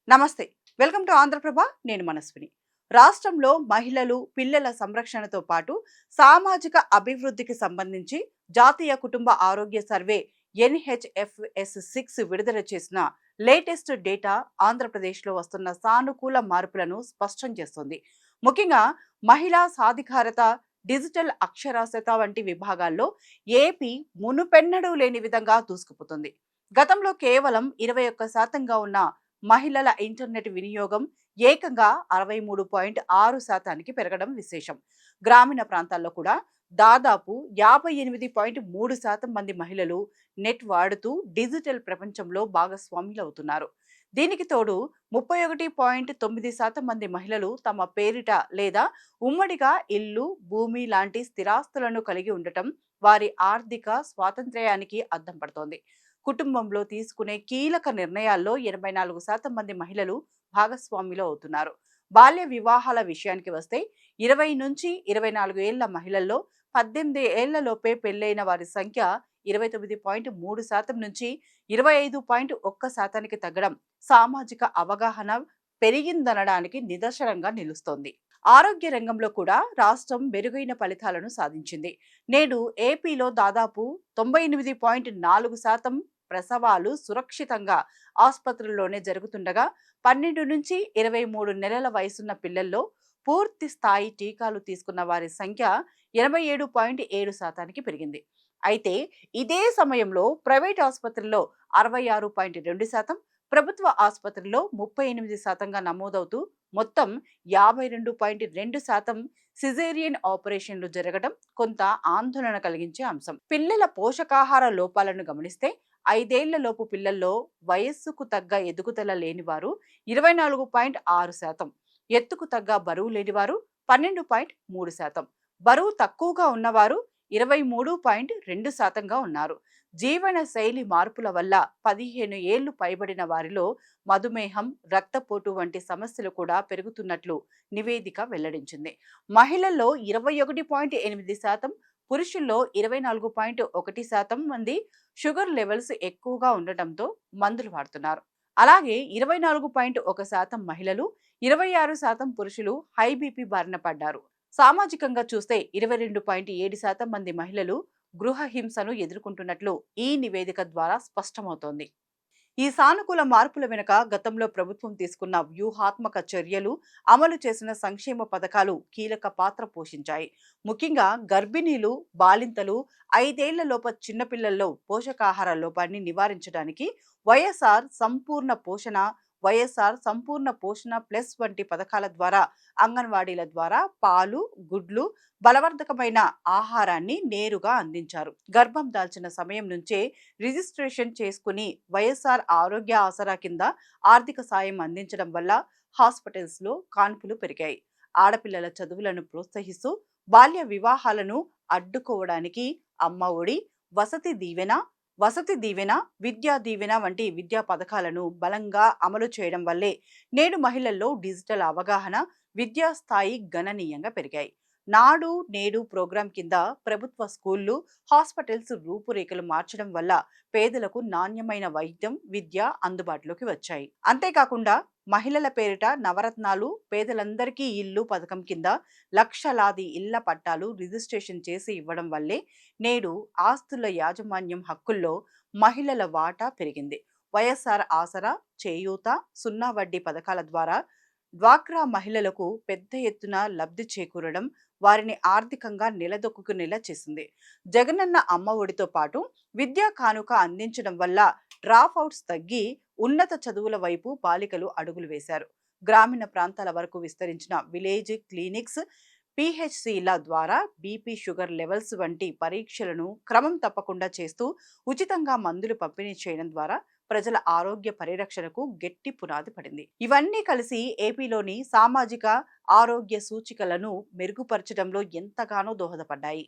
నమస్తే. Welcome to Andhra Prabha. నేను మనస్విని. రాష్ట్రంలో మహిళలు, పిల్లల సంరక్షణతో పాటు సామాజిక అభివృద్ధికి సంబంధించి జాతీయ కుటుంబ ఆరోగ్య సర్వే NHFS6 విడుదల చేసిన లేటెస్ట్ డేటా ఆంధ్రప్రదేశ్లో వస్తున్న సానుకూల మార్పులను స్పష్టం చేస్తుంది. ముఖ్యంగా మహిళా సాధికారత, డిజిటల్ అక్షరాస్యత వంటి విభాగాల్లో ఏపీ మునుపెన్నడూ లేని విధంగా దూసుకుపోతుంది. గతంలో కేవలం 21%గా ఉన్న మహిళల ఇంటర్నెట్ వినియోగం ఏకంగా 63.6%కి పెరగడం విశేషం. గ్రామీణ ప్రాంతాల్లో కూడా దాదాపు 58.3% మంది మహిళలు నెట్ వాడుతూ డిజిటల్ ప్రపంచంలో భాగస్వాములవుతున్నారు. దీనికి తోడు 31.9% మంది మహిళలు తమ పేరిట లేదా ఉమ్మడిగా ఇల్లు, భూమి లాంటి స్థిరాస్తులను కలిగి ఉండటం వారి ఆర్థిక స్వాతంత్ర్యానికి అద్దం పడుతోంది. కుటుంబంలో తీసుకునే కీలక నిర్ణయాల్లో 84% మంది మహిళలు భాగస్వాములు అవుతున్నారు. బాల్య వివాహాల విషయానికి వస్తే 20 నుంచి 24 ఏళ్ల మహిళల్లో 18 ఏళ్లలోపే పెళ్లైన వారి సంఖ్య 29.3% నుంచి 25.1%కి తగ్గడం సామాజిక అవగాహన పెరిగిందనడానికి నిదర్శనంగా నిలుస్తోంది. ఆరోగ్య రంగంలో కూడా రాష్ట్రం మెరుగైన ఫలితాలను సాధించింది. నేడు ఏపీలో దాదాపు 98.4% ప్రసవాలు సురక్షితంగా ఆసుపత్రుల్లోనే జరుగుతుండగా 12 నుంచి 23 నెలల వయసున్న పిల్లల్లో పూర్తి స్థాయి టీకాలు తీసుకున్న వారి సంఖ్య 87.7%కి పెరిగింది. అయితే ఇదే సమయంలో ప్రైవేట్ ఆసుపత్రుల్లో 66.2%, ప్రభుత్వ ఆసుపత్రుల్లో 38%గా నమోదవుతూ మొత్తం 52.2% సిజేరియన్ ఆపరేషన్లు జరగడం కొంత ఆందోళన కలిగించే అంశం. పిల్లల పోషకాహార లోపాలను గమనిస్తే 5 ఏళ్లలోపు పిల్లల్లో వయస్సుకు తగ్గ ఎదుగుదల లేనివారు 24.6%, ఎత్తుకు తగ్గ బరువు లేనివారు 12.3%, బరువు తక్కువగా ఉన్నవారు 23.2%గా ఉన్నారు. జీవన శైలి మార్పుల వల్ల 15 ఏళ్లు పైబడిన వారిలో మధుమేహం, రక్తపోటు వంటి సమస్యలు కూడా పెరుగుతున్నట్లు నివేదిక వెల్లడించింది. మహిళల్లో 21.8%, పురుషుల్లో 24.1% మంది షుగర్ లెవెల్స్ ఎక్కువగా ఉండటంతో మందులు వాడుతున్నారు. అలాగే 24.1% మహిళలు, 26% పురుషులు హై బీపీ బారిన పడ్డారు. సామాజికంగా చూస్తే 22.7% మంది మహిళలు గృహ హింసను ఎదుర్కొంటున్నట్లు ఈ నివేదిక ద్వారా స్పష్టమవుతోంది. ఈ సానుకూల మార్పుల వెనుక గతంలో ప్రభుత్వం తీసుకున్న వ్యూహాత్మక చర్యలు, అమలు చేసిన సంక్షేమ పథకాలు కీలక పాత్ర పోషించాయి. ముఖ్యంగా గర్భిణీలు, బాలింతలు, 5 ఏళ్లలోపు చిన్నపిల్లల్లో పోషకాహార లోపాన్ని నివారించడానికి వైఎస్ఆర్ సంపూర్ణ పోషణ, వైఎస్ఆర్ సంపూర్ణ పోషణ ప్లస్ వంటి పథకాల ద్వారా అంగన్వాడీల ద్వారా పాలు, గుడ్లు, బలవర్ధకమైన ఆహారాన్ని నేరుగా అందించారు. గర్భం దాల్చిన సమయం నుంచే రిజిస్ట్రేషన్ చేసుకుని వైఎస్ఆర్ ఆరోగ్య ఆసరా కింద ఆర్థిక సాయం అందించడం వల్ల హాస్పిటల్స్ లో కాన్పులు పెరిగాయి. ఆడపిల్లల చదువులను ప్రోత్సహిస్తూ బాల్య వివాహాలను అడ్డుకోవడానికి అమ్మ ఒడి, వసతి దీవెన, విద్యా దీవెన వంటి విద్యా పథకాలను బలంగా అమలు చేయడం వల్లే నేడు మహిళల్లో డిజిటల్ అవగాహన, విద్యా స్థాయి గణనీయంగా పెరిగాయి. నాడు నేడు ప్రోగ్రాం కింద ప్రభుత్వ స్కూళ్లు, హాస్పిటల్స్ రూపురేఖలు మార్చడం వల్ల పేదలకు నాణ్యమైన వైద్యం, విద్య అందుబాటులోకి వచ్చాయి. అంతేకాకుండా మహిళల పేరిట నవరత్నాలు, పేదలందరికీ ఇల్లు పథకం కింద లక్షలాది ఇళ్ల పట్టాలు రిజిస్ట్రేషన్ చేసి ఇవ్వడం వల్లే నేడు ఆస్తుల యాజమాన్యం హక్కుల్లో మహిళల వాటా పెరిగింది. వైఎస్ఆర్ ఆసరా, చేయూత, సున్నా వడ్డీ పథకాల ద్వారా డ్వాక్రా మహిళలకు పెద్ద ఎత్తున లబ్ధి చేకూరడం వారిని ఆర్థికంగా నిలదొక్కునేలా చేసింది. జగనన్న అమ్మ ఒడితో పాటు విద్యా కానుక అందించడం వల్ల డ్రాప్ అవుట్స్ తగ్గి ఉన్నత చదువుల వైపు బాలికలు అడుగులు వేశారు. గ్రామీణ ప్రాంతాల వరకు విస్తరించిన విలేజ్ క్లినిక్స్, పిహెచ్సిల ద్వారా బీపీ, షుగర్ లెవెల్స్ వంటి పరీక్షలను క్రమం తప్పకుండా చేస్తూ ఉచితంగా మందులు పంపిణీ చేయడం ద్వారా ప్రజల ఆరోగ్య పరిరక్షణకు గట్టి పునాది పడింది. ఇవన్నీ కలిసి ఏపీలోని సామాజిక ఆరోగ్య సూచికలను మెరుగుపరచడంలో ఎంతగానో దోహదపడ్డాయి.